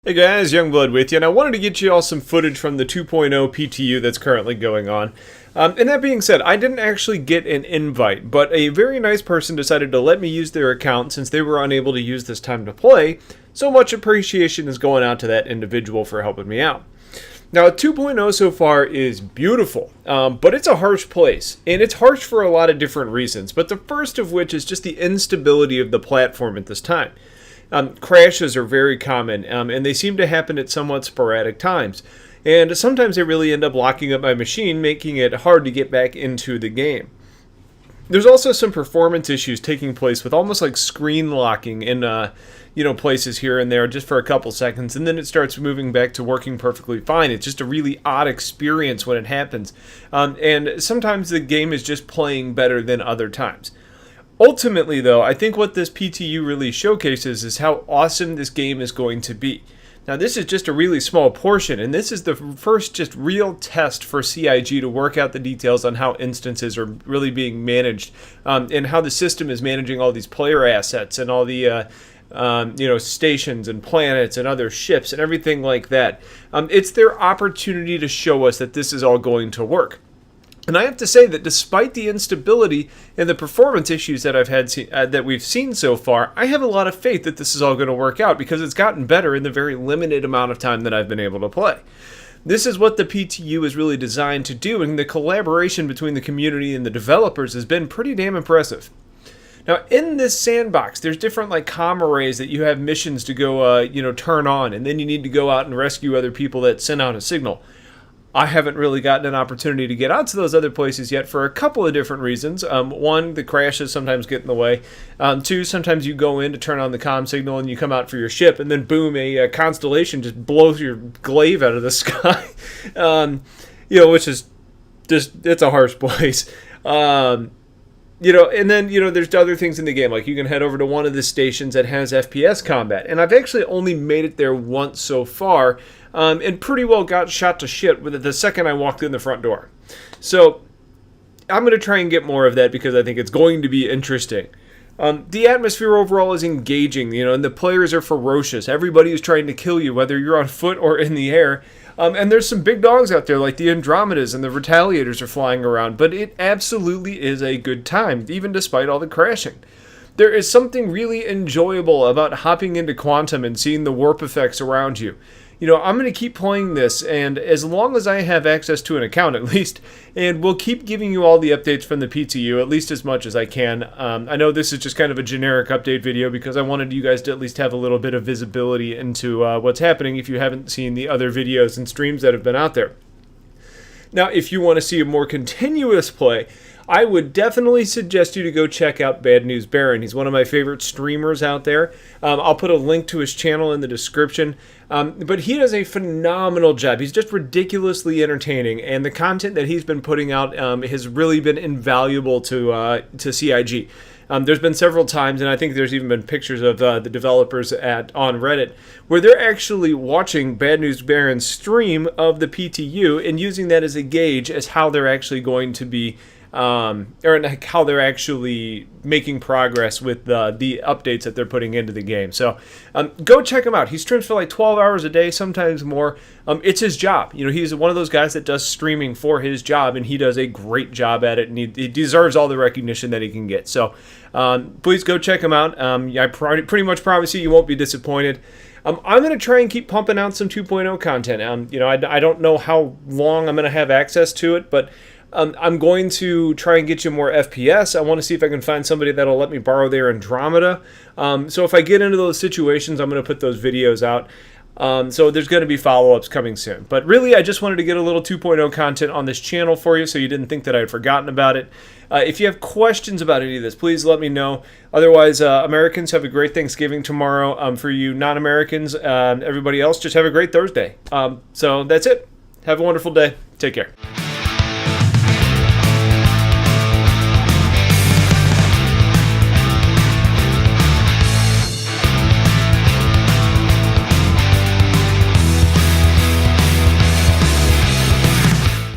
Hey guys, Youngblood with you, and I wanted to get you all some footage from the 2.0 PTU that's currently going on. And that being said, I didn't actually get an invite, but a very nice person decided to let me use their account since they were unable to use this time to play, so much appreciation is going out to that individual for helping me out. Now, 2.0 so far is beautiful, but it's a harsh place, and it's harsh for a lot of different reasons, but the first of which is just the instability of the platform at this time. Crashes are very common, and they seem to happen at somewhat sporadic times. And sometimes they really end up locking up my machine, making it hard to get back into the game. There's also some performance issues taking place with almost like screen locking in places here and there just for a couple seconds, and then it starts moving back to working perfectly fine. It's just a really odd experience when it happens. And sometimes the game is just playing better than other times. Ultimately, though, I think what this PTU really showcases is how awesome this game is going to be. Now, this is just a really small portion, and this is the first just real test for CIG to work out the details on how instances are really being managed, and how the system is managing all these player assets and all the stations and planets and other ships and everything like that. It's their opportunity to show us that this is all going to work. And I have to say that despite the instability and the performance issues that that we've seen so far, I have a lot of faith that this is all going to work out because it's gotten better in the very limited amount of time that I've been able to play. This is what the PTU is really designed to do, and the collaboration between the community and the developers has been pretty damn impressive. Now, in this sandbox, there's different comm arrays that you have missions to go, turn on, and then you need to go out and rescue other people that send out a signal. I haven't really gotten an opportunity to get out to those other places yet for a couple of different reasons. One, the crashes sometimes get in the way. Two, sometimes you go in to turn on the comm signal and you come out for your ship, and then boom, a constellation just blows your glaive out of the sky. Which is just, it's a harsh place. And then, there's other things in the game, like you can head over to one of the stations that has FPS Combat. And I've actually only made it there once so far, and pretty well got shot to shit with it the second I walked in the front door. So I'm going to try and get more of that because I think it's going to be interesting. The atmosphere overall is engaging, and the players are ferocious. Everybody is trying to kill you, whether you're on foot or in the air. And there's some big dogs out there, like the Andromedas and the Retaliators are flying around. But it absolutely is a good time, even despite all the crashing. There is something really enjoyable about hopping into Quantum and seeing the warp effects around you. I'm going to keep playing this, and as long as I have access to an account at least, and we'll keep giving you all the updates from the PTU, at least as much as I can. I know this is just kind of a generic update video because I wanted you guys to at least have a little bit of visibility into what's happening if you haven't seen the other videos and streams that have been out there. Now, if you want to see a more continuous play, I would definitely suggest you to go check out Bad News Baron. He's one of my favorite streamers out there. I'll put a link to his channel in the description. But he does a phenomenal job. He's just ridiculously entertaining, and the content that he's been putting out has really been invaluable to CIG. There's been several times, and I think there's even been pictures of the developers on Reddit, where they're actually watching Bad News Baron's stream of the PTU and using that as a gauge as how they're actually going to be or how they're actually making progress with the updates that they're putting into the game. So go check him out. He streams for like 12 hours a day, sometimes more. It's his job. He's one of those guys that does streaming for his job, and he does a great job at it, and he deserves all the recognition that he can get. So please go check him out. I pretty much promise you won't be disappointed. I'm going to try and keep pumping out some 2.0 content. I don't know how long I'm going to have access to it, but I'm going to try and get you more FPS. I want to see if I can find somebody that'll let me borrow their Andromeda. So if I get into those situations, I'm going to put those videos out. So there's going to be follow-ups coming soon. But really, I just wanted to get a little 2.0 content on this channel for you so you didn't think that I had forgotten about it. If you have questions about any of this, please let me know. Otherwise, Americans, have a great Thanksgiving tomorrow. For you non-Americans, everybody else, just have a great Thursday. So that's it. Have a wonderful day. Take care.